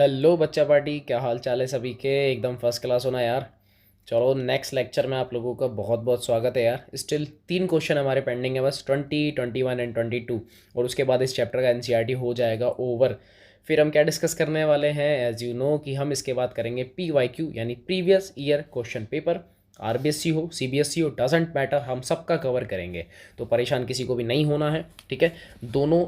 Hello बच्चा party, क्या हाल चाल है सभी के। एकदम फर्स्ट क्लास होना यार। चलो नेक्स्ट लेक्चर में आप लोगों का बहुत बहुत स्वागत है यार। स्टिल 3 क्वेश्चन हमारे पेंडिंग है, बस 20, 21 एंड 22। और उसके बाद इस चैप्टर का एनसीईआरटी हो जाएगा ओवर। फिर हम क्या डिस्कस करने वाले हैं, एज यू नो कि हम इसके बाद करेंगे PYQ यानी previous year question paper. RBSC हो, सीबीएसई हो, डजेंट मैटर, हम सबका कवर करेंगे। तो परेशान किसी को भी नहीं होना है, ठीक है। दोनों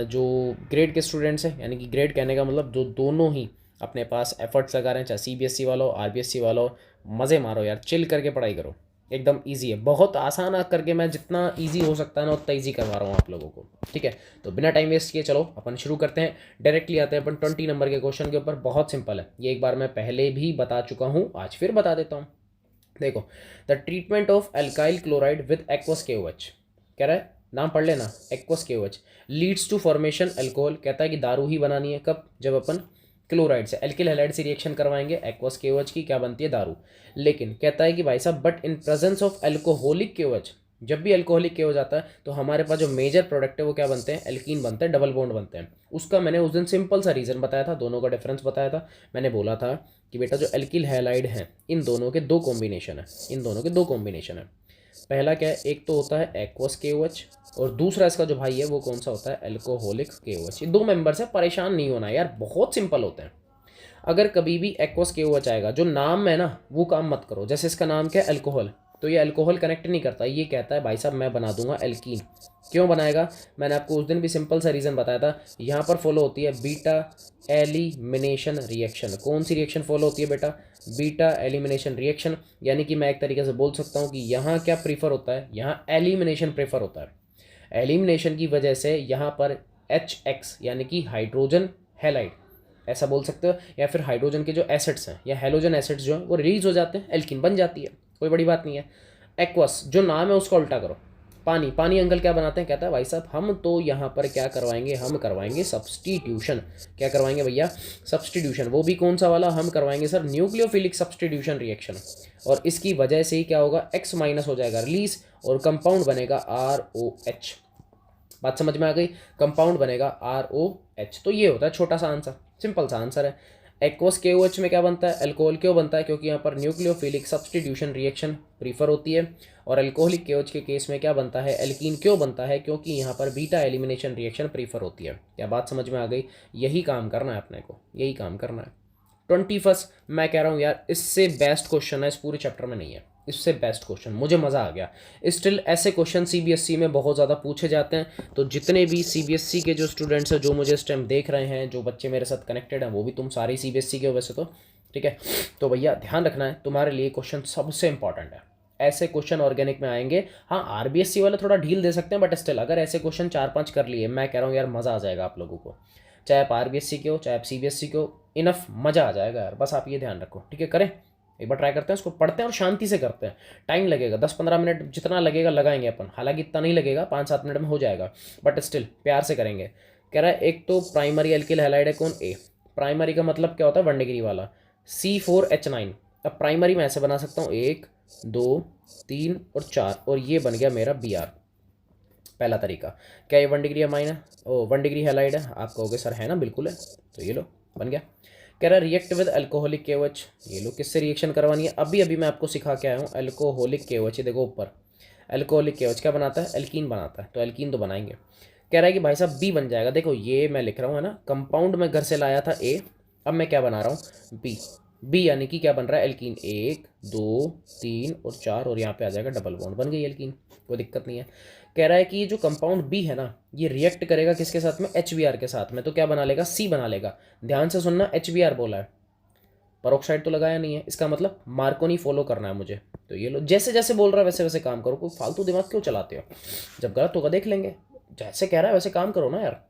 जो ग्रेड के स्टूडेंट्स हैं, यानी कि ग्रेड कहने का मतलब जो दोनों ही अपने पास एफर्ट्स लगा रहे हैं, चाहे सीबीएसई वाला हो आरबीएससी वाला हो, मज़े मारो यार, चिल करके पढ़ाई करो। एकदम इजी है, बहुत आसान करके मैं जितना इजी हो सकता है ना उतना इजी करवा रहा हूँ आप लोगों को, ठीक है। तो बिना टाइम वेस्ट किए चलो अपन शुरू करते हैं। डायरेक्टली आते हैं अपन 20 नंबर के क्वेश्चन के ऊपर। बहुत सिंपल है, ये एक बार मैं पहले भी बता चुका हूँ, आज फिर बता देता हूँ। देखो, the treatment of alkyl chloride with aqueous KOH कह रहा है, नाम पढ़ लेना, aqueous KOH leads to formation alcohol. कहता है कि दारू ही बनानी है, कब? जब अपन क्लोराइड से, एल्किल हैलाइड से रिएक्शन करवाएंगे, एक्वस KOH की क्या बनती है? दारू। लेकिन कहता है कि भाई साहब, but in presence of alcoholic KOH, जब भी अल्कोहलिक KOH आता है तो हमारे पास जो मेजर प्रोडक्ट है वो क्या बनते हैं? एल्कीन बनते हैं, डबल बॉन्ड बनते हैं। उसका मैंने उस दिन सिंपल सा रीज़न बताया था, दोनों का डिफरेंस बताया था। मैंने बोला था कि बेटा जो एल्किल हैलाइड हैं, इन दोनों के दो कॉम्बिनेशन है, इन दोनों के दो कॉम्बिनेशन है। पहला क्या है? एक तो होता है एक्वस KOH, और दूसरा इसका जो भाई है वो कौन सा होता है? Alcoholic KOH। ये दो मेंबर्स है, परेशान नहीं होना यार, बहुत सिंपल होते हैं। अगर कभी भी एक्वस KOH आएगा, जो नाम है ना वो काम मत करो। जैसे इसका नाम क्या है? अल्कोहल, तो ये अल्कोहल कनेक्ट नहीं करता, ये कहता है भाई साहब मैं बना दूंगा एल्कीन। क्यों बनाएगा? मैंने आपको उस दिन भी सिंपल सा रीज़न बताया था। यहाँ पर फॉलो होती है बीटा एलिमिनेशन रिएक्शन। कौन सी रिएक्शन फॉलो होती है बेटा? Beta elimination reaction. यानी कि मैं एक तरीके से बोल सकता हूँ कि यहाँ क्या प्रीफर होता है? यहाँ एलिमिनेशन प्रेफर होता है। एलिमिनेशन की वजह से यहाँ पर HX यानी कि हाइड्रोजन हैलाइड, ऐसा बोल सकते हो, या फिर हाइड्रोजन के जो एसिड्स हैं या हेलोजन एसिड्स जो हैं वो रिलीज हो जाते हैं, एल्कीन बन जाती है, कोई बड़ी बात नहीं है। एक्वस जो नाम है उसका उल्टा करो, पानी। पानी अंकल क्या बनाते हैं? कहता है भाई साहब हम तो यहाँ पर क्या करवाएंगे? हम करवाएंगे सब्सटीट्यूशन। क्या करवाएंगे भैया? सब्सटीट्यूशन। वो भी कौन सा वाला? हम करवाएंगे सर न्यूक्लियोफिलिक सब्सटीट्यूशन रिएक्शन। और इसकी वजह से ही क्या होगा? X माइनस हो जाएगा रिलीज, और कंपाउंड बनेगा ROH। बात समझ में आ गई? कंपाउंड बनेगा ROH। तो ये होता है छोटा सा आंसर, सिंपल सा आंसर है। एक्वस KOH में क्या बनता है? अल्कोहल। क्यों बनता है? क्योंकि यहाँ पर न्यूक्लियोफिलिक सब्सटीट्यूशन रिएक्शन प्रीफर होती है। और अल्कोहलिक KOH के केस में क्या बनता है? एल्कीन। क्यों बनता है? क्योंकि यहाँ पर बीटा एलिमिनेशन रिएक्शन प्रीफर होती है। क्या बात समझ में आ गई? यही काम करना है अपने को, यही काम करना है। 21 मैं कह रहा हूँ यार, इससे बेस्ट क्वेश्चन है इस पूरे चैप्टर में नहीं है, इससे बेस्ट क्वेश्चन, मुझे मज़ा आ गया। स्टिल ऐसे क्वेश्चन सीबीएसई में बहुत ज़्यादा पूछे जाते हैं। तो जितने भी सीबीएसई के जो स्टूडेंट्स हैं जो मुझे इस टाइम देख रहे हैं, जो बच्चे मेरे साथ कनेक्टेड हैं, वो भी तुम सारे सीबीएसई के हो वैसे तो, ठीक है। तो भैया ध्यान रखना है, तुम्हारे लिए क्वेश्चन सबसे इंपॉर्टेंट है। ऐसे क्वेश्चन ऑर्गेनिक में आएंगे। हाँ, आरबीएससी वाले थोड़ा ढील दे सकते हैं, बट स्टिल अगर ऐसे क्वेश्चन 4-5 कर लिए, मैं कह रहा हूँ यार मज़ा आ जाएगा आप लोगों को। चाहे आप आरबीएससी के हो, चाहे आप सीबीएसई के हो, इनफ मज़ा आ जाएगा यार। बस आप ये ध्यान रखो, ठीक है। करें, एक बार ट्राई करते हैं, उसको पढ़ते हैं और शांति से करते हैं। टाइम लगेगा 10-15 मिनट, जितना लगेगा लगाएंगे अपन। हालांकि इतना नहीं लगेगा, 5-7 मिनट में हो जाएगा, बट स्टिल प्यार से करेंगे। कह रहा है एक तो प्राइमरी एल्किल हैलाइड है, कौन? A। प्राइमरी का मतलब क्या होता है? 1 डिग्री वाला, C4H9। अब प्राइमरी में ऐसे बना सकता हूँ 1 2 3 और 4, और ये बन गया मेरा Br। पहला तरीका क्या? ये 1 डिग्री अमाइन है, ओ 1 डिग्री हैलाइड है। आप कहोगे सर है ना, बिल्कुल है, तो ये लो बन गया। कह रहा है रिएक्ट विद अल्कोहलिक KOH। ये लो, किससे रिएक्शन करवानी है? अभी अभी मैं आपको सिखा के आया हूँ, अल्कोहलिक KOH। ये देखो ऊपर, अल्कोहलिक KOH क्या बनाता है? एल्कीन बनाता है, तो एल्कीन तो बनाएंगे। कह रहा है कि भाई साहब B बन जाएगा। देखो ये मैं लिख रहा हूँ है ना, कंपाउंड में घर से लाया था A, अब मैं क्या बना रहा हूँ? B। B यानी कि क्या बन रहा है? एल्कीन। 1 2 3 और 4, और यहाँ पे आ जाएगा डबल बॉन्ड, बन गई एल्कीन, कोई दिक्कत नहीं है। कह रहा है कि ये जो कंपाउंड B है ना, ये रिएक्ट करेगा किसके साथ में? HBr के साथ में। तो क्या बना लेगा? C बना लेगा। ध्यान से सुनना, HBr बोला है, परोक्साइड तो लगाया नहीं है, इसका मतलब मार्कोनी फॉलो करना है मुझे। तो ये लो, जैसे जैसे बोल रहा है वैसे वैसे काम करो, कोई फालतू दिमाग क्यों चलाते हो? जब गलत होगा देख लेंगे, जैसे कह रहा है वैसे काम करो ना यार।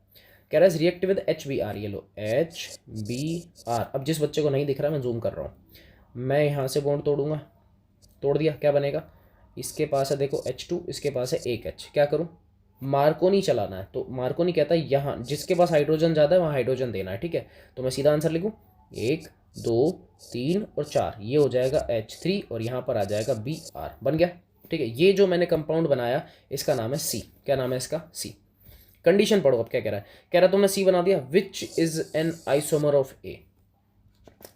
कह रहा है रिएक्ट विद HBr। ये लो HBr। अब जिस बच्चे को नहीं दिख रहा मैं जूम कर रहा हूँ, मैं यहाँ से बॉन्ड तोड़ूंगा, तोड़ दिया, क्या बनेगा? इसके पास है देखो H2, इसके पास है एक H। क्या करूँ? मार्कोनी चलाना है। तो मार्कोनी कहता है यहाँ जिसके पास हाइड्रोजन ज़्यादा है वहाँ हाइड्रोजन देना है, ठीक है। तो मैं सीधा आंसर लिखूँ, 1 2 3 और 4, ये हो जाएगा H3, और यहाँ पर आ जाएगा Br, बन गया, ठीक है। ये जो मैंने कंपाउंड बनाया इसका नाम है C। क्या नाम है इसका? C। कंडीशन पढ़ो अब क्या कह रहा है। कह रहा है तुमने C बना दिया, which is an isomer of A।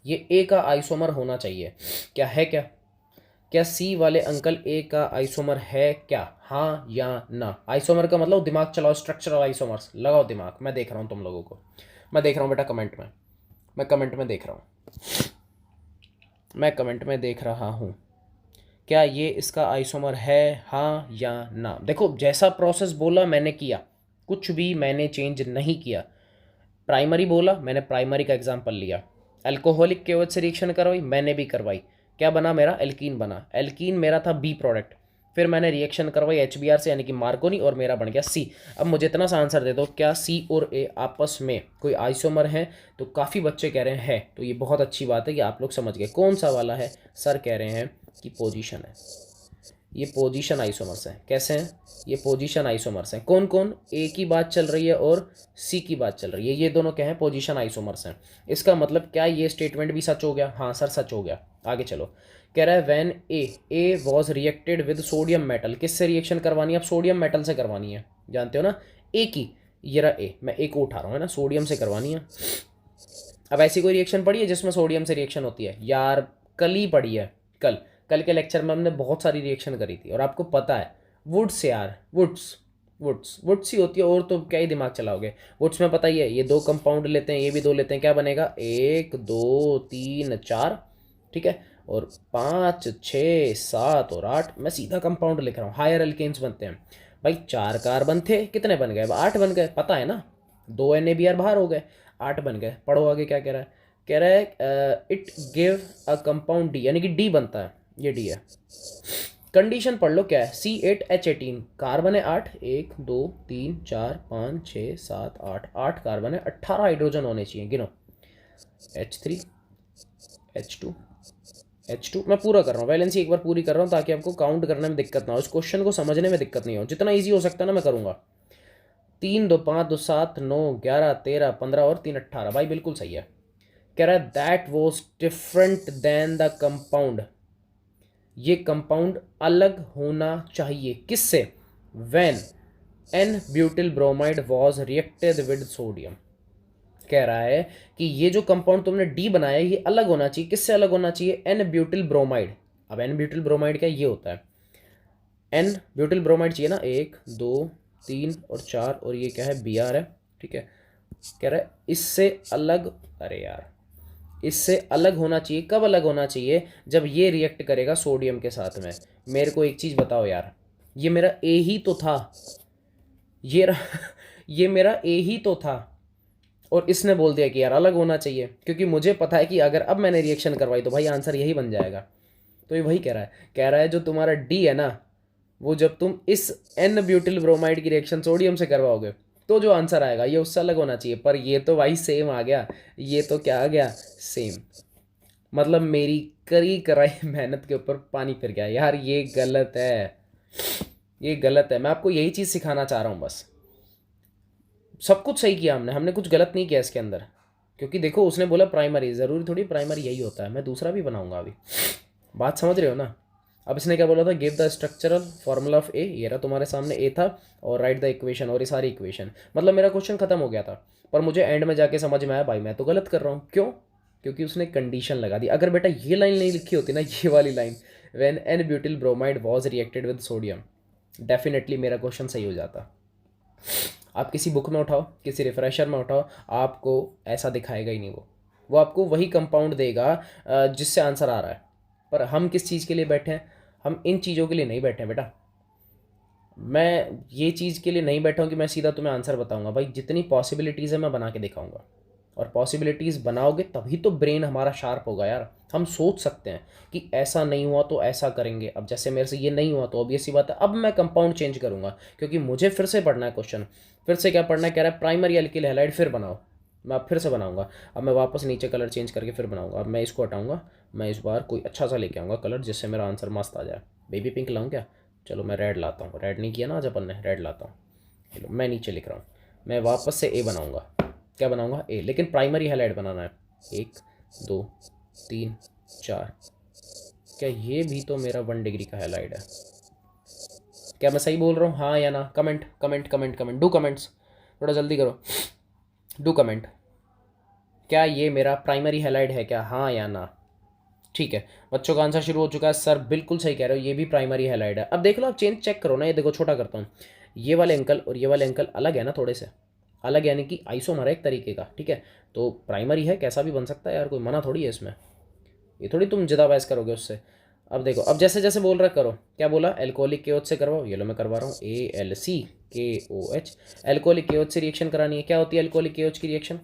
ये ए का आइसोमर होना चाहिए। क्या है क्या? क्या सी वाले अंकल ए का आइसोमर है क्या? हाँ या ना? आइसोमर का मतलब दिमाग चलाओ, स्ट्रक्चरल आइसोमर्स लगाओ दिमाग। मैं देख रहा हूँ तुम लोगों को, मैं देख रहा हूँ बेटा कमेंट में, मैं कमेंट में देख रहा हूँ, मैं कमेंट में देख रहा हूँ। क्या ये इसका आइसोमर है, हाँ या ना? देखो जैसा प्रोसेस बोला मैंने किया, कुछ भी मैंने चेंज नहीं किया। प्राइमरी बोला, मैंने प्राइमरी का एग्जाम्पल लिया। अल्कोहलिक के वजह से रिएक्शन करवाई, मैंने भी करवाई। क्या बना मेरा? एल्कीन बना। एल्कीन मेरा था बी प्रोडक्ट, फिर मैंने रिएक्शन करवाई HBr से यानी कि मार्कोनी, और मेरा बन गया सी। अब मुझे इतना सा आंसर दे दो, क्या सी और ए आपस में कोई आइसोमर है? तो काफ़ी बच्चे कह रहे हैं तो ये बहुत अच्छी बात है कि आप लोग समझ गए। कौन सा वाला है? सर कह रहे हैं कि पोजीशन है। ये पोजीशन आइसोमर्स हैं। कैसे हैं? ये पोजीशन आइसोमर्स हैं। कौन कौन? ए की बात चल रही है और सी की बात चल रही है, ये दोनों क्या हैं? पोजीशन आइसोमर्स हैं। इसका मतलब क्या ये स्टेटमेंट भी सच हो गया? हाँ सर सच हो गया। आगे चलो, कह रहा है when A was reacted with sodium metal. किससे रिएक्शन करवानी है? अब सोडियम मेटल से करवानी है, जानते हो ना ए की। ये रहा ए, मैं ए को उठा रहा हूँ है ना, सोडियम से करवानी है। अब ऐसी कोई रिएक्शन पड़ी है जिसमें सोडियम से रिएक्शन होती है? यार कल ही पड़ी है, कल कल के लेक्चर में हमने बहुत सारी रिएक्शन करी थी, और आपको पता है वुड्स यार, वुड्स वुड्स वुड्स ही होती है, और तो क्या ही दिमाग चलाओगे। वुड्स में पता ही है, ये दो कंपाउंड लेते हैं, ये भी दो लेते हैं, क्या बनेगा? 1 2 3 4, ठीक है, और 5 6 7 और 8। मैं सीधा कंपाउंड लिख रहा हूँ, हायर अल्केन्स बनते हैं। भाई 4 कार्बन थे, कितने बन गए? 8 बन गए, पता है ना। 2 NaBr बाहर हो गए, 8 बन गए। पढ़ो आगे क्या कह रहा है। कह रहा है it give a compound D, यानी कि डी बनता है, ये डी है। कंडीशन पढ़ लो क्या है। C8H18, कार्बन है 8, 1 2 3 4 5 6 7 8, 8 कार्बन है, 18 हाइड्रोजन होने चाहिए, गिनो। H3 H2 H2। मैं पूरा कर रहा हूँ, वैलेंसी एक बार पूरी कर रहा हूँ ताकि आपको काउंट करने में दिक्कत ना हो, इस क्वेश्चन को समझने में दिक्कत नहीं हो, जितना ईजी हो सकता है ना मैं करूँगा। 3 2 5 2 7 9 11 13 15 और 3 18। भाई बिल्कुल सही है। कह रहा है that was different than the compound. ये कंपाउंड अलग होना चाहिए किससे? When n butyl bromide was reacted with sodium. कह रहा है कि ये जो कंपाउंड तुमने डी बनाया ये अलग होना चाहिए। किससे अलग होना चाहिए? N butyl bromide. अब एन ब्यूटिल ब्रोमाइड क्या? ये होता है एन ब्यूटिल ब्रोमाइड चाहिए ना, 1 2 3 और 4, और ये क्या है? Br है, ठीक है। कह रहा है इससे अलग, अरे यार इससे अलग होना चाहिए। कब अलग होना चाहिए? जब ये रिएक्ट करेगा सोडियम के साथ में। मेरे को एक चीज़ बताओ यार, ये मेरा ए ही तो था, ये ये मेरा ए ही तो था, और इसने बोल दिया कि यार अलग होना चाहिए, क्योंकि मुझे पता है कि अगर अब मैंने रिएक्शन करवाई तो भाई आंसर यही बन जाएगा। तो ये वही कह रहा है, कह रहा है जो तुम्हारा डी है ना, वो जब तुम इस एन ब्यूटिल ब्रोमाइड की रिएक्शन सोडियम से करवाओगे तो जो आंसर आएगा ये उससे अलग होना चाहिए। पर ये तो भाई सेम आ गया, ये तो क्या आ गया? सेम। मतलब मेरी करी कराई मेहनत के ऊपर पानी फिर गया यार, ये गलत है, ये गलत है। मैं आपको यही चीज़ सिखाना चाह रहा हूँ बस। सब कुछ सही किया हमने, हमने कुछ गलत नहीं किया इसके अंदर, क्योंकि देखो उसने बोला प्राइमरी, ज़रूरी थोड़ी प्राइमरी यही होता है। मैं दूसरा भी बनाऊंगा अभी, बात समझ रहे हो ना। अब इसने क्या बोला था? Give the structural formula of A, ये रहा तुम्हारे सामने ए था, और राइट द इक्वेशन, और ये सारी इक्वेशन। मतलब मेरा क्वेश्चन खत्म हो गया था, पर मुझे एंड में जाके समझ में आया भाई मैं तो गलत कर रहा हूँ। क्यों? क्योंकि उसने कंडीशन लगा दी। अगर बेटा ये लाइन नहीं लिखी होती ना, ये वाली line, when n butyl bromide was reacted with sodium, definitely मेरा क्वेश्चन सही हो जाता। आप किसी बुक में उठाओ, किसी रिफ्रेशर में उठाओ, आपको ऐसा दिखाएगा ही नहीं। वो आपको वही कंपाउंड देगा जिससे आंसर आ रहा है। पर हम किस चीज़ के लिए बैठे हैं? हम इन चीज़ों के लिए नहीं बैठे हैं बेटा। मैं ये चीज़ के लिए नहीं बैठा हूँ कि मैं सीधा तुम्हें आंसर बताऊंगा। भाई जितनी पॉसिबिलिटीज़ है मैं बना के दिखाऊंगा, और पॉसिबिलिटीज़ बनाओगे तभी तो ब्रेन हमारा शार्प होगा यार। हम सोच सकते हैं कि ऐसा नहीं हुआ तो ऐसा करेंगे। अब जैसे मेरे से ये नहीं हुआ तो ऑब्वियस सी बात है अब मैं कंपाउंड चेंज करूंगा, क्योंकि मुझे फिर से पढ़ना है क्वेश्चन। फिर से क्या पढ़ना है? कह रहा है प्राइमरी एल्किल हैलाइड फिर बनाओ। मैं अब फिर से बनाऊंगा। अब मैं वापस नीचे कलर चेंज करके फिर बनाऊंगा। अब मैं इसको हटाऊंगा, मैं इस बार कोई अच्छा सा लेके आऊँगा कलर जिससे मेरा आंसर मस्त आ जाए। बेबी पिंक लाऊँ क्या? चलो मैं रेड लाता हूँ, रेड नहीं किया ना आज अपन ने, रेड लाता हूँ। चलो मैं नीचे लिख रहा हूँ, मैं वापस से ए बनाऊँगा। क्या बनाऊँगा? ए, लेकिन प्राइमरी हाईलाइट बनाना है। 1 2 3 4। क्या ये भी तो मेरा 1 डिग्री का हाईलाइट है? क्या मैं सही बोल रहा हूँ, हाँ या ना? Comment comment comment comment, do comments, थोड़ा जल्दी करो, डू कमेंट। क्या ये मेरा प्राइमरी हैलाइड है क्या, हाँ या ना। ठीक है, बच्चों का आंसर शुरू हो चुका है। सर बिल्कुल सही कह रहे हो, ये भी प्राइमरी हैलाइड है। अब देख लो, आप चेंज चेक करो ना, ये देखो छोटा करता हूँ, ये वाले अंकल और ये वाले अंकल अलग है ना, थोड़े से अलग, यानी कि आइसोमर है एक तरीके का, ठीक है। तो प्राइमरी है, कैसा भी बन सकता है यार, कोई मना थोड़ी है इसमें, ये थोड़ी तुम जिदा बहस करोगे उससे। अब देखो, अब जैसे जैसे बोल रहा करो, क्या बोला, एल्कोहलिक केओच से करवाओ, ये लो मैं करवा रहा हूँ, AlCKOH। एल्कोहलिक केओच से रिएक्शन करानी है, क्या होती है एल्कोहलिक केओच की रिएक्शन,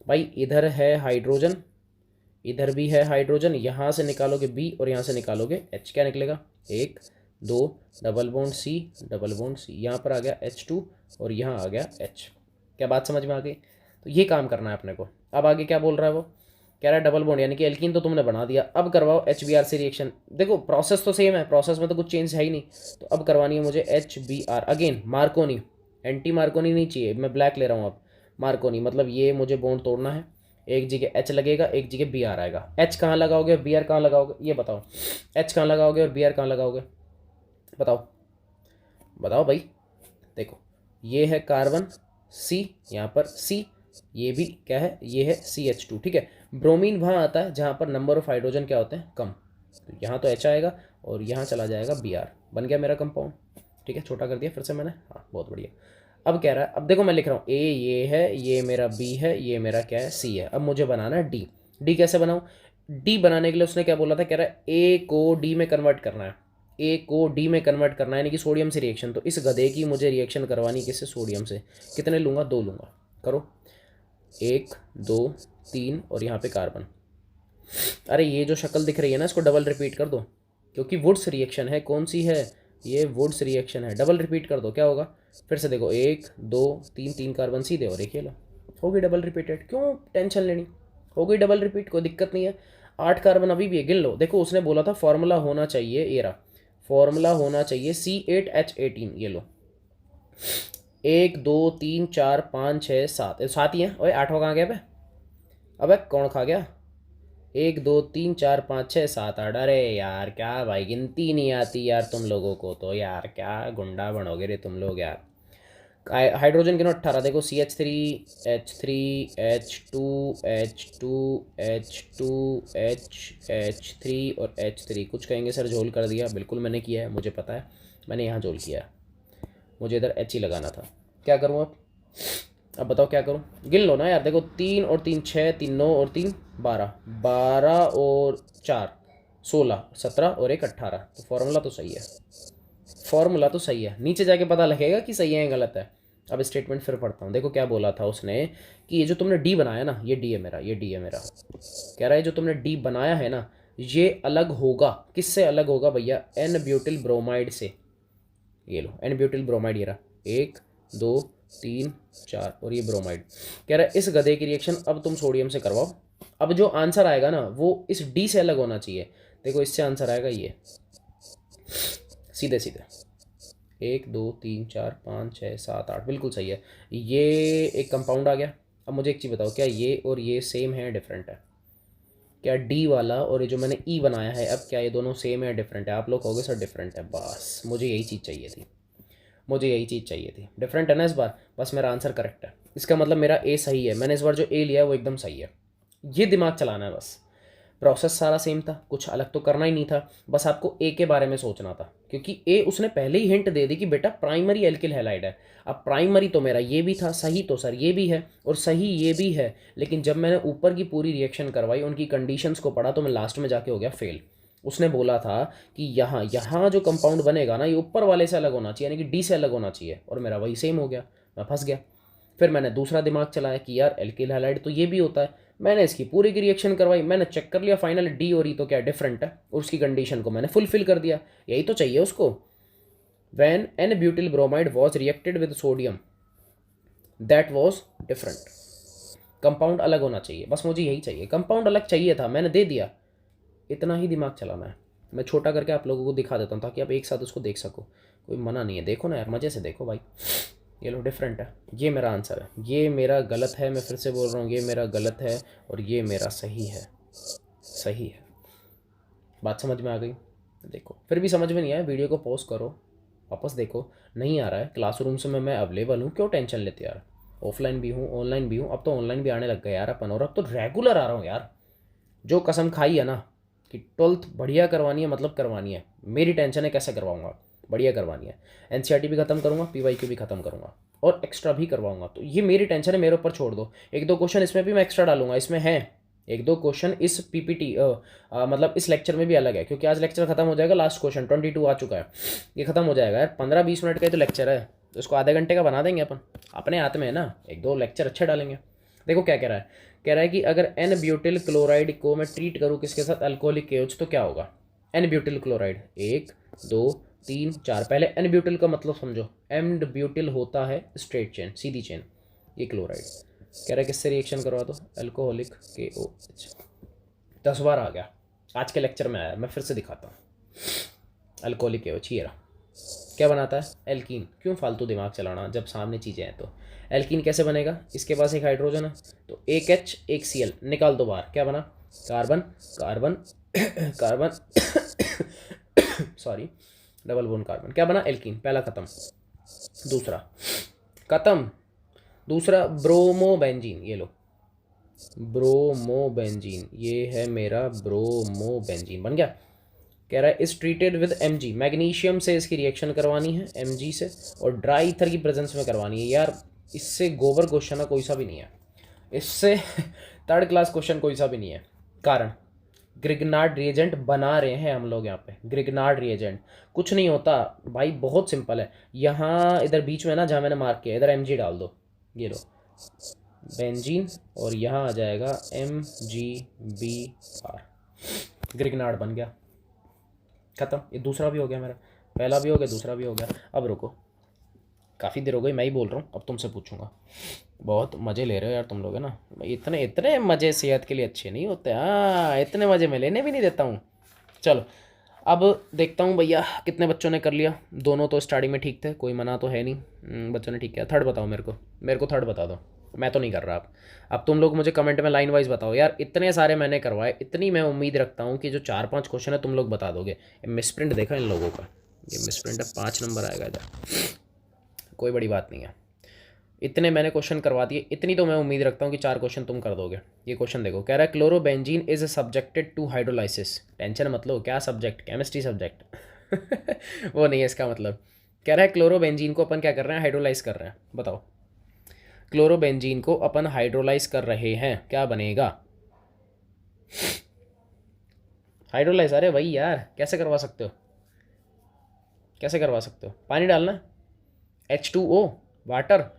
भाई इधर है हाइड्रोजन, इधर भी है हाइड्रोजन, यहाँ से निकालोगे बी और यहाँ से निकालोगे एच, क्या निकलेगा, 1 2 double bond C, double bond C, यहाँ पर आ गया H2 और यहाँ आ गया H। क्या बात समझ में आ गई। तो ये काम करना है अपने को। अब आगे क्या बोल रहा है वो, कह रहा है डबल बॉन्ड यानी कि एल्कीन तो तुमने बना दिया, अब करवाओ HBr से रिएक्शन। देखो प्रोसेस तो सेम है, प्रोसेस में तो कुछ चेंज है ही नहीं। तो अब करवानी है मुझे HBr, again Markovnikov, anti Markovnikov नहीं चाहिए, मैं ब्लैक ले रहा हूँ अब, मार्कोनी मतलब ये मुझे बॉन्ड तोड़ना है। एक जगह H लगेगा, एक जगह Br आएगा। H कहाँ लगाओगे और Br कहाँ लगाओगे, ये बताओ। H कहाँ लगाओगे और Br कहाँ लगाओगे, बताओ बताओ भाई। देखो ये है कार्बन C, यहाँ पर C, ये भी क्या है, ये है CH2, ठीक है। ब्रोमीन वहाँ आता है जहाँ पर नंबर ऑफ हाइड्रोजन क्या होते हैं, कम। तो यहाँ तो H आएगा और यहाँ चला जाएगा Br, बन गया मेरा कंपाउंड। ठीक है, छोटा कर दिया फिर से मैंने, हाँ बहुत बढ़िया। अब कह रहा है, अब देखो मैं लिख रहा हूँ A ये है, ये मेरा B है, ये मेरा क्या है C है। अब मुझे बनाना है D। D कैसे बनाऊँ, D बनाने के लिए उसने क्या बोला था, कह रहा है A को D में कन्वर्ट करना है, A को D में कन्वर्ट करना है, यानी कि सोडियम से रिएक्शन। तो इस गधे की मुझे रिएक्शन करवानी किससे, सोडियम से। कितने लूँगा, 2 लूँगा, करो 1 2 3 और यहाँ पे कार्बन। अरे ये जो शक्ल दिख रही है ना, इसको डबल रिपीट कर दो, क्योंकि वुड्स रिएक्शन है। कौन सी है, ये वुड्स रिएक्शन है। डबल रिपीट कर दो, क्या होगा, फिर से देखो 1 2 3, 3 कार्बन सीधे और एक ये लो, हो गई डबल रिपीटेड। क्यों टेंशन लेनी, हो गई डबल रिपीट, कोई दिक्कत नहीं है। 8 कार्बन अभी भी है, गिन लो। देखो उसने बोला था फॉर्मूला होना चाहिए, ये रहा फॉर्मूला होना चाहिए C8H18, ये लो 1 2 3 4 5 6 7, 7 ही है। ओए 8वां कहाँ गया बे, अबे कौन खा गया, 1 2 3 4 5 6 7 8। अरे यार क्या भाई, गिनती नहीं आती यार तुम लोगों को तो, यार क्या गुंडा बनोगे रे तुम लोग यार। हाइड्रोजन गिनो 18, देखो CH3 H3 H2 H2 H2 H3 और H3। कुछ कहेंगे सर झोल कर दिया, बिल्कुल मैंने किया है, मुझे पता है, मैंने यहाँ झोल किया है, मुझे इधर H ही लगाना था। क्या करूँ अब बताओ क्या करूँ, गिन लो ना यार। देखो 3 और 3 6, 3 9 और 3 12, 12 और 4 16, 17 और 1 18। तो फॉर्मूला तो सही है, फॉर्मूला तो सही है, नीचे जाके पता लगेगा कि सही है या गलत है। अब स्टेटमेंट फिर पढ़ता हूँ। देखो क्या बोला था उसने, कि ये जो तुमने डी बनाया ना, ये डी है मेरा, ये डी है मेरा। कह रहा है जो तुमने डी बनाया है ना, ये अलग होगा, किससे अलग होगा भैया, एन ब्यूटिल ब्रोमाइड से। ये लो एन ब्यूटिल ब्रोमाइड, ये रहा 1 2 3 4 और ये ब्रोमाइड। कह रहा है इस गधे की रिएक्शन अब तुम सोडियम से करवाओ। अब जो आंसर आएगा ना वो इस डी से अलग होना चाहिए। देखो इससे आंसर आएगा ये, सीधे सीधे 1 2 3 4 5 6 7 8, बिल्कुल सही है। ये एक कंपाउंड आ गया। अब मुझे एक चीज़ बताओ, क्या ये और ये सेम है डिफरेंट है, क्या डी वाला और ये जो मैंने ई बनाया है, अब क्या ये दोनों सेम है डिफरेंट है। आप लोग कहोगे सर डिफरेंट है, बस मुझे यही चीज़ चाहिए थी, मुझे यही चीज़ चाहिए थी। डिफरेंट है ना इस बार, बस मेरा आंसर करेक्ट है, इसका मतलब मेरा ए सही है। मैंने इस बार जो ए लिया है वो एकदम सही है। ये दिमाग चलाना है बस, प्रोसेस सारा सेम था, कुछ अलग तो करना ही नहीं था, बस आपको ए के बारे में सोचना था, क्योंकि ए उसने पहले ही हिंट दे दी कि बेटा प्राइमरी एल्किल हैलाइड है। अब प्राइमरी तो मेरा ये भी था सही, तो सर ये भी है और सही ये भी है, लेकिन जब मैंने ऊपर की पूरी रिएक्शन करवाई, उनकी कंडीशंस को पढ़ा, तो मैं लास्ट में जाके हो गया फेल। उसने बोला था कि यहाँ यहाँ जो कंपाउंड बनेगा ना, ये ऊपर वाले से अलग होना चाहिए, यानी कि डी से अलग होना चाहिए, और मेरा वही सेम हो गया, मैं फंस गया। फिर मैंने दूसरा दिमाग चलाया कि यार एल्किल हैलाइड तो ये भी होता है, मैंने इसकी पूरी की रिएक्शन करवाई, मैंने चेक कर लिया फाइनल डी और ई तो क्या डिफरेंट है, और उसकी कंडीशन को मैंने फुलफिल कर दिया। यही तो चाहिए उसको। When n butyl bromide was reacted with sodium that was different, compound अलग होना चाहिए, बस मुझे यही चाहिए, कंपाउंड अलग चाहिए था, मैंने दे दिया। इतना ही दिमाग चलाना है। मैं छोटा करके आप लोगों को दिखा देता हूँ ताकि आप एक साथ उसको देख सको, कोई मना नहीं है। देखो ना यार, मज़े से देखो भाई, ये लो डिफरेंट है, ये मेरा आंसर है, ये मेरा गलत है, मैं फिर से बोल रहा हूँ ये मेरा गलत है और ये मेरा सही है, सही है। बात समझ में आ गई। देखो फिर भी समझ में नहीं आया, वीडियो को पॉज करो, वापस देखो। नहीं आ रहा है, क्लासरूम से मैं अवेलेबल हूँ, क्यों टेंशन लेते यार। ऑफलाइन भी हूँ, ऑनलाइन भी हूँ, अब तो ऑनलाइन भी आने लग गया यार अपन, और अब तो रेगुलर आ रहा हूँ यार। जो कसम खाई है ना कि 12th बढ़िया करवानी है, मतलब करवानी है, मेरी टेंशन है कैसे करवाऊंगा, बढ़िया करवानी है। एनसीईआरटी भी खत्म करूँगा, पीवाईक्यू भी खत्म करूँगा, और एक्स्ट्रा भी करवाऊंगा, तो ये मेरी टेंशन है, मेरे ऊपर छोड़ दो। एक दो क्वेश्चन इसमें भी मैं एक्स्ट्रा डालूंगा, इसमें है एक दो क्वेश्चन इस पीपीटी मतलब इस लेक्चर में भी अलग है, क्योंकि आज लेक्चर खत्म हो जाएगा, लास्ट क्वेश्चन 22 आ चुका है, ये खत्म हो जाएगा यार। 15-20 मिनट का ही तो लेक्चर है, तो इसको आधे घंटे का बना देंगे अपन, अपने हाथ में है ना, एक दो लेक्चर अच्छे डालेंगे। देखो क्या कह रहा है, कह रहा है कि अगर एन ब्यूटिल क्लोराइड को मैं ट्रीट करूँ किसके साथ, अल्कोहलिक केओच, तो क्या होगा। एन ब्यूटिल क्लोराइड, 1 2 3 4, पहले एन ब्यूटिल का मतलब समझो, एम ब्यूटिल होता है स्ट्रेट चेन, सीधी चेन, ये क्लोराइड। कह रहा है किससे रिएक्शन करवा दो, अल्कोहलिक KOH। 10 बार आ गया, आज के लेक्चर में आया, मैं फिर से दिखाता हूँ। अल्कोहलिक KOH ये रहा, क्या बनाता है, एल्कीन। क्यों फालतू दिमाग चलाना जब सामने चीज़ें हैं तो। एल्कीन कैसे बनेगा, इसके पास एक हाइड्रोजन है, तो एक H एक Cl, निकाल दो बाहर, क्या बना, carbon carbon carbon sorry, double bond carbon, क्या बना, एल्कीन। पहला खत्म, दूसरा खत्म, दूसरा ब्रोमोबेंजीन, ये लो ब्रोमोबेंजीन, ये है मेरा ब्रोमोबेंजीन, बन गया। कह रहा है इस ट्रीटेड विद Mg, मैग्नीशियम से इसकी रिएक्शन करवानी है Mg से, और ड्राई ईथर की प्रेजेंस में करवानी है। यार इससे गोबर क्वेश्चन कोई सा भी नहीं है, इससे थर्ड क्लास क्वेश्चन कोई सा भी नहीं है। कारण ग्रिग्नार्ड रिएजेंट बना रहे हैं हम लोग यहाँ पे, ग्रिग्नार्ड रिएजेंट कुछ नहीं होता भाई, बहुत सिंपल है। यहाँ इधर बीच में ना जहाँ मैंने मार्क किया, इधर Mg डाल दो, ये लो बेंजीन, और यहाँ आ जाएगा MgBr, ग्रिग्नार्ड बन गया, खत्म। ये दूसरा भी हो गया मेरा, पहला भी हो गया, दूसरा भी हो गया। अब रुको, काफ़ी देर हो गई मैं ही बोल रहा हूँ, अब तुमसे पूछूंगा। बहुत मज़े ले रहे हो यार तुम लोग, है ना, इतने इतने मज़े सेहत के लिए अच्छे नहीं होते, हाँ इतने मज़े मैं लेने भी नहीं देता हूँ। चलो अब देखता हूँ भैया कितने बच्चों ने कर लिया। दोनों तो स्टार्टिंग में ठीक थे, कोई मना तो है नहीं, बच्चों ने ठीक किया। थर्ड बताओ मेरे को थर्ड बता दो, मैं तो नहीं कर रहा। अब तुम लोग मुझे कमेंट में लाइन वाइज बताओ यार, इतने सारे मैंने करवाए, इतनी मैं उम्मीद रखता हूँ कि जो 4-5 क्वेश्चन है तुम लोग बता दोगे। मिसप्रिंट देखा इन लोगों का, ये मिसप्रिंट है, 5 नंबर आएगा इधर, कोई बड़ी बात नहीं है। इतने मैंने क्वेश्चन करवा दिए, इतनी तो मैं उम्मीद रखता हूँ कि 4 क्वेश्चन तुम कर दोगे। ये क्वेश्चन देखो, कह रहा है chlorobenzene is subjected to hydrolysis. Tension मत लो, क्या सब्जेक्ट, केमिस्ट्री सब्जेक्ट वो नहीं है इसका मतलब। कह रहा है क्लोरोबेंजीन को अपन क्या कर रहे हैं, हाइड्रोलाइज कर रहे हैं। बताओ, क्लोरोबेंजीन को अपन हाइड्रोलाइज कर रहे हैं, क्या बनेगा, हाइड्रोलाइज। अरे भाई यार कैसे करवा सकते हो, कैसे करवा सकते हो, पानी डालना, H2O वाटर,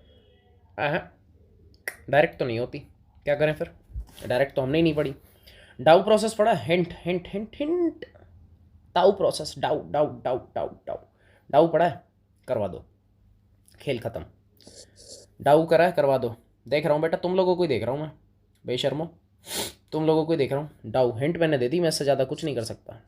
डायरेक्ट तो नहीं होती, क्या करें फिर, डायरेक्ट तो हमने ही नहीं पढ़ी। डाउ प्रोसेस पढ़ा, हिंट हिंट हिंट हिंट, डाउ प्रोसेस, डाउ डाउ डाउ डाउ डाउ डाउ पढ़ा है, करवा दो, खेल खत्म। डाउ करा है, करवा दो। देख रहा हूँ बेटा तुम लोगों को ही देख रहा हूँ मैं, बेशर्मो तुम लोगों को ही देख रहा हूँ। डाउ हिंट मैंने दे दी, मैं इससे ज़्यादा कुछ नहीं कर सकता।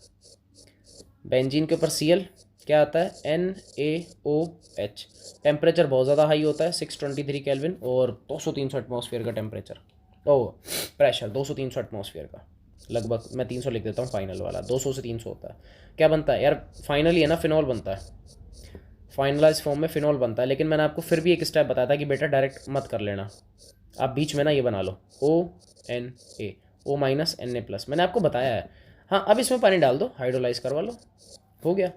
बेंजीन के ऊपर Cl क्या आता है, NaOH। टेम्परेचर बहुत ज़्यादा हाई होता है, 623 केल्विन, और 200-300 एटमॉस्फेयर का टेम्परेचर, ओ प्रेशर 200-300 एटमॉस्फेयर का, लगभग मैं 300 लिख देता हूँ, फाइनल वाला 200 से 300 होता है। क्या बनता है यार, फाइनल ही है ना, फिनॉल बनता है, फाइनलाइज फॉर्म में फिनॉल बनता है। लेकिन मैंने आपको फिर भी एक स्टेप बताया था कि बेटा डायरेक्ट मत कर लेना, आप बीच में ना ये बना लो ONA, O-Na+, मैंने आपको बताया है। हाँ अब इसमें पानी डाल दो, हाइड्रोलाइज करवा लो, हो गया।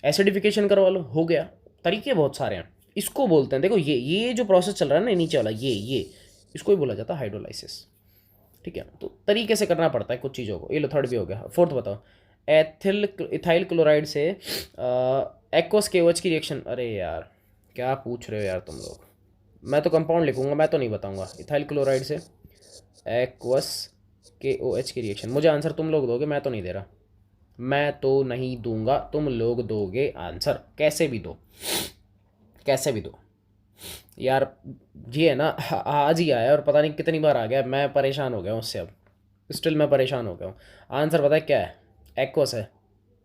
एसिडिफिकेशन करवा लो, हो गया। तरीके बहुत सारे हैं, इसको बोलते हैं, देखो ये जो प्रोसेस चल रहा है ना नीचे वाला, ये इसको ही बोला जाता है हाइड्रोलाइसिस, ठीक है। तो तरीके से करना पड़ता है कुछ चीज़ों को। ये लो थर्ड भी हो गया। फोर्थ बताओ, इथाइल क्लोराइड से एक्वस KOH की रिएक्शन। अरे यार क्या पूछ रहे हो यार तुम लोग, मैं तो कंपाउंड लिखूंगा, मैं तो नहीं बताऊंगा। इथाइल क्लोराइड से एक्वस KOH की रिएक्शन, मुझे आंसर तुम लोग दोगे, मैं तो नहीं दे रहा, मैं तो नहीं दूंगा, तुम लोग दोगे आंसर, कैसे भी दो, कैसे भी दो यार। ये है ना, आज ही आया और पता नहीं कितनी बार आ गया, मैं परेशान हो गया हूँ उससे, अब स्टिल मैं परेशान हो गया हूँ। आंसर पता है क्या है, एक्वस है,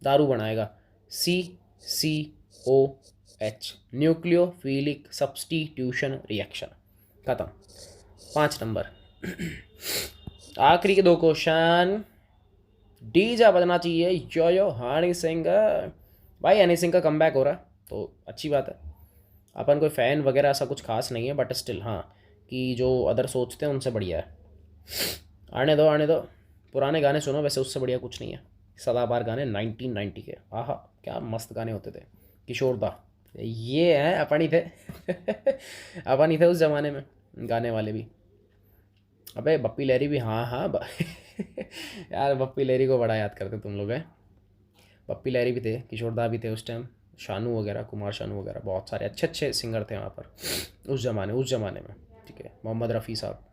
दारू बनाएगा, CCOH, न्यूक्लियोफिलिक सब्स्टिट्यूशन रिएक्शन, खत्म। 5 नंबर आखिरी के 2 क्वेश्चन, डीजा बजना चाहिए, यो हनी सिंह भाई, हनी सिंह का कमबैक हो रहा है तो अच्छी बात है। अपन कोई फ़ैन वगैरह ऐसा कुछ खास नहीं है, बट स्टिल हाँ कि जो अदर सोचते हैं उनसे बढ़िया है। आने दो आने दो, पुराने गाने सुनो, वैसे उससे बढ़िया कुछ नहीं है। सदाबहार गाने 1990 के, आहा क्या मस्त गाने होते थे। किशोर दा, ये हैं अपन ही थे। अपन ही थे उस ज़माने में गाने वाले भी। अबे बप्पी लहरी भी, हाँ हाँ यार बप्पी लहरी को बड़ा याद करते तुम लोग हैं। पप्पी लहरी भी थे, किशोर दा भी थे उस टाइम, शानू वगैरह, कुमार शानू वगैरह, बहुत सारे अच्छे अच्छे सिंगर थे वहाँ पर उस ज़माने में। ठीक है, मोहम्मद रफ़ी साहब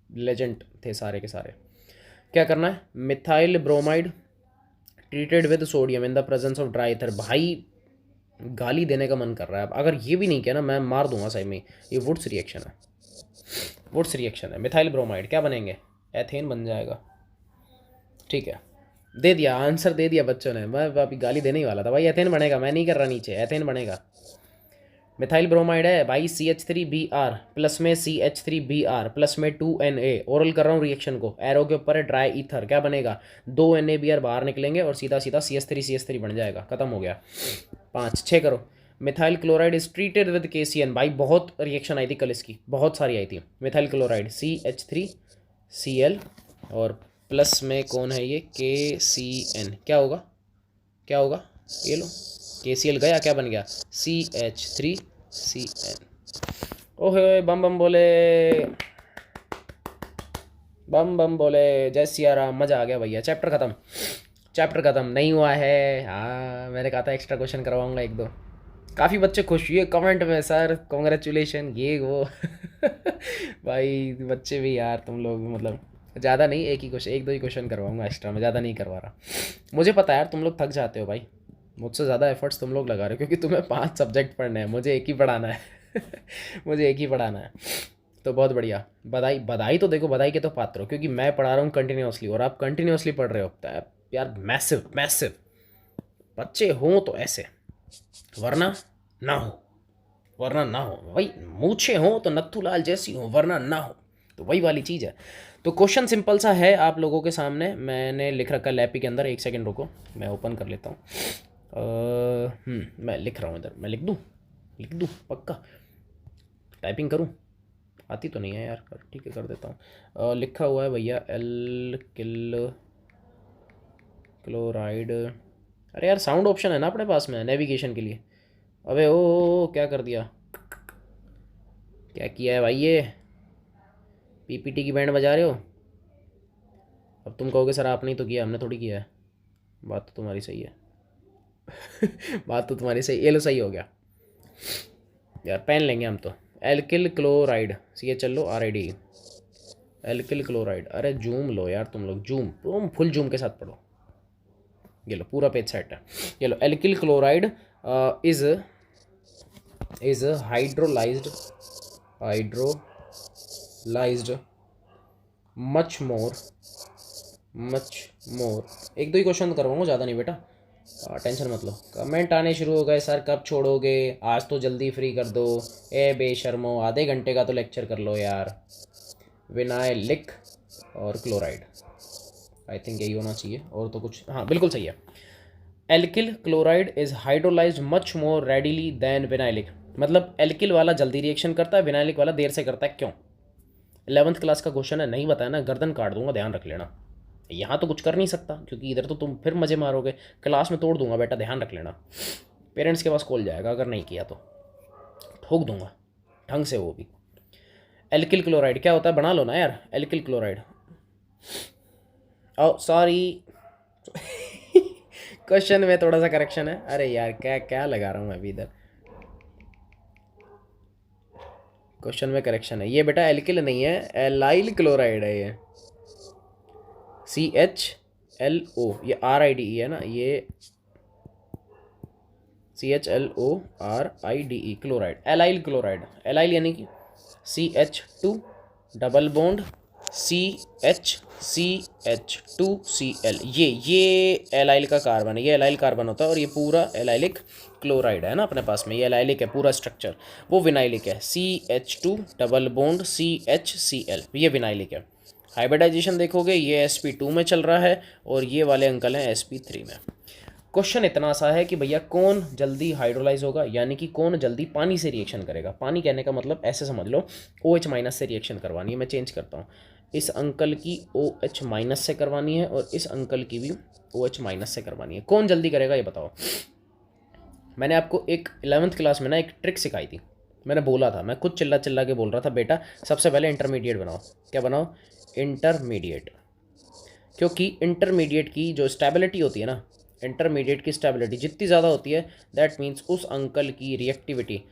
लेजेंड थे सारे के सारे। क्या करना है, methyl bromide treated with sodium in the presence of dry ether. भाई गाली देने का मन कर रहा है अब, अगर ये भी नहीं किया ना मैं मार दूंगा सही में। ये वुड्स रिएक्शन है, वुड्स रिएक्शन है। मिथाइल ब्रोमाइड क्या बनेंगे, एथेन बन जाएगा। ठीक है, दे दिया आंसर, दे दिया बच्चों ने। मैं अभी गाली देने ही वाला था भाई, एथेन बनेगा, मैं नहीं कर रहा नीचे, एथेन बनेगा। मिथाइल ब्रोमाइड है भाई, CH3Br प्लस में CH3Br प्लस में 2Na। ओरल कर रहा हूँ रिएक्शन को, एरो के ऊपर है ड्राई ईथर, क्या बनेगा, 2NaBr बाहर निकलेंगे और सीधा सीधा CH3 बन जाएगा, खत्म हो गया। 5 6 करो। Methyl chloride is treated with KCN। भाई बहुत रिएक्शन आई थी कल इसकी, बहुत सारी आई थी। मिथाइल क्लोराइड CH3Cl और प्लस में कौन है ये, KCN। क्या होगा, क्या होगा, ये लो KCl गया, क्या बन गया, CH3CN। ओहे बम बम बोले, बम बम बोले, जय सिया राम, मज़ा आ गया भैया। चैप्टर ख़त्म, चैप्टर ख़त्म नहीं हुआ है। हाँ मैंने कहा था एक्स्ट्रा क्वेश्चन करवाऊंगा एक दो। काफ़ी बच्चे खुश हुए कमेंट में, सर कॉन्ग्रेचुलेशन ये वो। भाई बच्चे भी यार तुम लोग, मतलब ज़्यादा नहीं, एक ही क्वेश्चन, एक दो ही क्वेश्चन करवाऊंगा एक्स्ट्रा, मैं ज़्यादा नहीं करवा रहा। मुझे पता है यार तुम लोग थक जाते हो भाई, मुझसे ज़्यादा एफर्ट्स तुम लोग लगा रहे हो, क्योंकि तुम्हें 5 सब्जेक्ट पढ़ने हैं, मुझे एक ही पढ़ाना है। मुझे एक ही पढ़ाना है, तो बहुत बढ़िया। बधाई, बधाई तो देखो, बधाई के तो पात्र हो, क्योंकि मैं पढ़ा रहा हूँ कंटिन्यूसली और आप कंटिन्यूसली पढ़ रहे हो। यार मैसिव मैसिव। बच्चे हों तो ऐसे, वरना ना हो, वरना ना हो। वही मूछे हों तो नत्थूलाल जैसी हो, वरना ना हो, तो वही वाली चीज़ है। तो क्वेश्चन सिंपल सा है आप लोगों के सामने, मैंने लिख रखा लैपी के अंदर। एक सेकंड रुको, मैं ओपन कर लेता हूँ। मैं लिख रहा हूँ इधर, मैं लिख दूँ पक्का, टाइपिंग करूँ, आती तो नहीं है यार, ठीक है कर देता हूँ। लिखा हुआ है भैया, एल्किल क्लोराइड। अरे यार साउंड ऑप्शन है ना अपने पास में नेविगेशन के लिए। अबे ओ क्या कर दिया, क्या किया है भाई ये, PPT की बैंड बजा रहे हो। अब तुम कहोगे सर आपने ही तो किया, हमने थोड़ी किया है। बात तो तुम्हारी सही है। बात तो तुम्हारी सही, ये लो सही हो गया यार, पेन लेंगे हम तो। Alkyl chloride, CHLORID, alkyl chloride. अरे जूम लो यार तुम लोग, जूम, तुम फुल जूम के साथ पढ़ो। ये लो पूरा पेज सेट है, ये लो। Alkyl chloride is hydrolysed much more एक दो ही क्वेश्चन करवाऊंगा, ज़्यादा नहीं बेटा, टेंशन मत लो। कमेंट आने शुरू हो गए, सर कब छोड़ोगे, आज तो जल्दी फ्री कर दो। ए बेशर्मो, आधे घंटे का तो लेक्चर कर लो यार। विनाइलिक और क्लोराइड, आई थिंक यही होना चाहिए, और तो कुछ, हाँ बिल्कुल सही है। Alkyl chloride is hydrolysed much more readily than vinylic. मतलब एल्किल वाला जल्दी रिएक्शन करता है, विनाइलिक वाला देर से करता है, क्यों। 11th क्लास का क्वेश्चन है, नहीं बताया ना गर्दन काट दूंगा, ध्यान रख लेना। यहाँ तो कुछ कर नहीं सकता, क्योंकि इधर तो तुम फिर मज़े मारोगे, क्लास में तोड़ दूंगा बेटा, ध्यान रख लेना। पेरेंट्स के पास कॉल जाएगा अगर नहीं किया तो, ठोक दूंगा ढंग से वो भी। एल्किल क्लोराइड क्या होता है, बना लो ना यार, एल्किल क्लोराइड। ओ सॉरी, क्वेश्चन में थोड़ा सा करेक्शन है। अरे यार क्या क्या लगा रहा हूँ मैं अभी इधर, क्वेश्चन में करेक्शन है। ये बेटा एल्किल नहीं है, एलाइल क्लोराइड है ये, CHLO, ये RIDE है ना, ये CHLORIDE chloride, allyl chloride. Allyl यानी कि CH2 डबल बॉन्ड CH2Cl, ये एलाइल का कार्बन है, ये एलाइल कार्बन होता है, और ये पूरा एलाइलिक क्लोराइड है ना अपने पास में, ये एलाइलिक है पूरा स्ट्रक्चर। वो विनाइलिक है, CH2 डबल बॉन्ड CHCl, ये विनाइलिक है। हाइब्रिडाइजेशन देखोगे ये sp2 में चल रहा है, और ये वाले अंकल हैं sp3 में। क्वेश्चन इतना सा है कि भैया कौन जल्दी हाइड्रोलाइज होगा, यानी कि कौन जल्दी पानी से रिएक्शन करेगा। पानी कहने का मतलब ऐसे समझ लो, OH माइनस से रिएक्शन करवानी है। मैं चेंज करता हूँ, इस अंकल की OH माइनस से करवानी है और इस अंकल की भी OH माइनस से करवानी है। कौन जल्दी करेगा ये बताओ। मैंने आपको एक 11th क्लास में ना एक ट्रिक सिखाई थी। मैंने बोला था, मैं खुद चिल्ला चिल्ला के बोल रहा था, बेटा सबसे पहले इंटरमीडिएट बनाओ। क्या बनाओ? इंटरमीडिएट। क्योंकि इंटरमीडिएट की जो स्टेबिलिटी होती है ना, इंटरमीडिएट की स्टेबिलिटी जितनी ज़्यादा होती है, दैट मीन्स उस अंकल की रिएक्टिविटी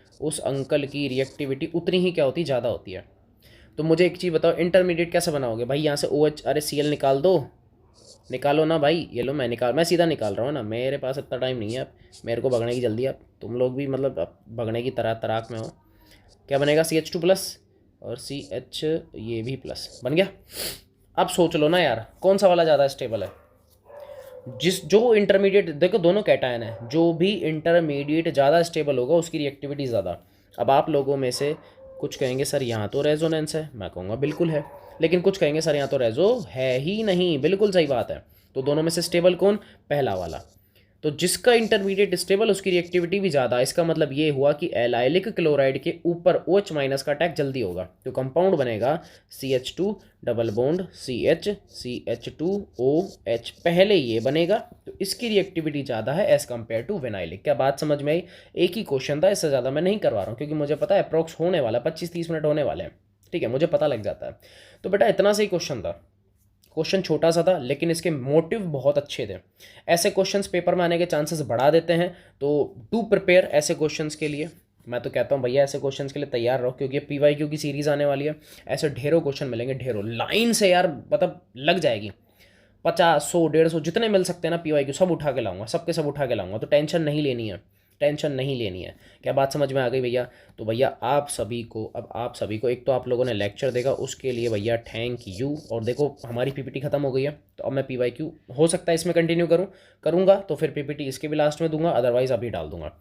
उतनी ही क्या होती, ज़्यादा होती है। तो मुझे एक चीज़ बताओ, इंटरमीडिएट कैसे बनाओगे भाई? यहाँ से OH, अरे Cl निकाल दो, निकालो ना भाई। ये लो, मैं सीधा निकाल रहा हूँ ना, मेरे पास इतना टाइम नहीं है अब, मेरे को भगने की जल्दी है अब। तुम लोग भी मतलब अब भगने की तराक में हो। क्या बनेगा? CH2 प्लस और CH ये भी प्लस बन गया। अब सोच लो ना यार, कौन सा वाला ज़्यादा स्टेबल है? जो इंटरमीडिएट, देखो दोनों कैटायन है, जो भी इंटरमीडिएट ज़्यादा स्टेबल होगा उसकी रिएक्टिविटी ज़्यादा। अब आप लोगों में से कुछ कहेंगे सर यहाँ तो रेजोनेंस है, मैं कहूँगा बिल्कुल है। लेकिन कुछ कहेंगे सर यहाँ तो रेजो है ही नहीं, बिल्कुल सही बात है। तो दोनों में से स्टेबल कौन? पहला वाला। तो जिसका इंटरमीडिएट स्टेबल उसकी रिएक्टिविटी भी ज़्यादा। इसका मतलब ये हुआ कि एलाइलिक क्लोराइड के ऊपर OH माइनस का अटैक जल्दी होगा, तो कंपाउंड बनेगा CH2 double bond CH CH2OH। पहले ये बनेगा तो इसकी रिएक्टिविटी ज़्यादा है एज़ कम्पेयर टू विनाइलिक। क्या बात समझ में आई? एक ही क्वेश्चन था, इससे ज़्यादा मैं नहीं करवा रहा हूँ, क्योंकि मुझे पता है अप्रॉक्स होने वाला 25-30 मिनट होने वाले हैं। ठीक है, मुझे पता लग जाता है। तो बेटा इतना सही क्वेश्चन था। क्वेश्चन छोटा सा था लेकिन इसके मोटिव बहुत अच्छे थे। ऐसे क्वेश्चंस पेपर में आने के चांसेस बढ़ा देते हैं, तो डू प्रिपेयर ऐसे क्वेश्चंस के लिए। मैं तो कहता हूँ भैया ऐसे क्वेश्चंस के लिए तैयार रहो, क्योंकि PYQ की सीरीज़ आने वाली है। ऐसे ढेरों क्वेश्चन मिलेंगे, ढेरों लाइन से यार, मतलब लग जाएगी। 50, 100, 150 जितने मिल सकते हैं ना PYQ सब उठा के लाऊंगा, सबके सब उठा के लाऊंगा। तो टेंशन नहीं लेनी है, टेंशन नहीं लेनी है। क्या बात समझ में आ गई भैया? तो भैया आप सभी को, अब आप सभी को, एक तो आप लोगों ने लेक्चर देखा, उसके लिए भैया थैंक यू। और देखो हमारी PPT खत्म हो गई है, तो अब मैं PYQ हो सकता है इसमें कंटिन्यू करूँगा, तो फिर PPT इसके भी लास्ट में दूंगा, अदरवाइज़ अभी डाल दूंगा।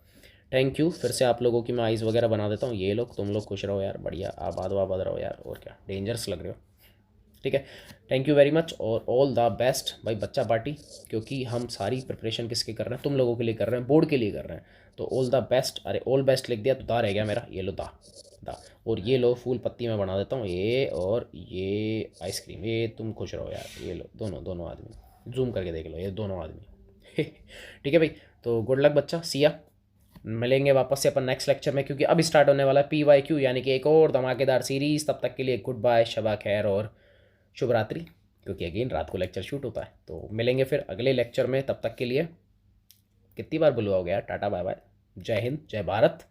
थैंक यू फिर से आप लोगों की। मैं आइज़ वगैरह बना देता हूँ। ये लोग, तुम लोग खुश रहो यार, बढ़िया आबाद वाबाद रहो यार, और क्या डेंजरस लग रहे हो। ठीक है, थैंक यू वेरी मच और ऑल द बेस्ट भाई बच्चा पार्टी। क्योंकि हम सारी प्रिपरेशन किसके कर रहे हैं? तुम लोगों के लिए कर रहे हैं, बोर्ड के लिए कर रहे हैं। तो ऑल द बेस्ट। अरे ऑल बेस्ट लिख दिया तो दा रह गया मेरा, ये लो दा दा। और ये लो फूल पत्ती मैं बना देता हूँ, ये और ये आइसक्रीम। ये तुम खुश रहो यार, ये लो दोनों दोनों आदमी, जूम करके देख लो, ये दोनों आदमी। ठीक है भाई, तो गुड लक बच्चा, सिया। मिलेंगे वापस से अपन नेक्स्ट लेक्चर में, क्योंकि अब स्टार्ट होने वाला है PYQ, यानी कि एक और धमाकेदार सीरीज़। तब तक के लिए गुड बाय, शबा खैर और शुभ रात्रि, क्योंकि अगेन रात को लेक्चर शूट होता है। तो मिलेंगे फिर अगले लेक्चर में, तब तक के लिए कितनी बार बुलवाओगे यार? टाटा बाय बाय, जय हिंद, जय भारत।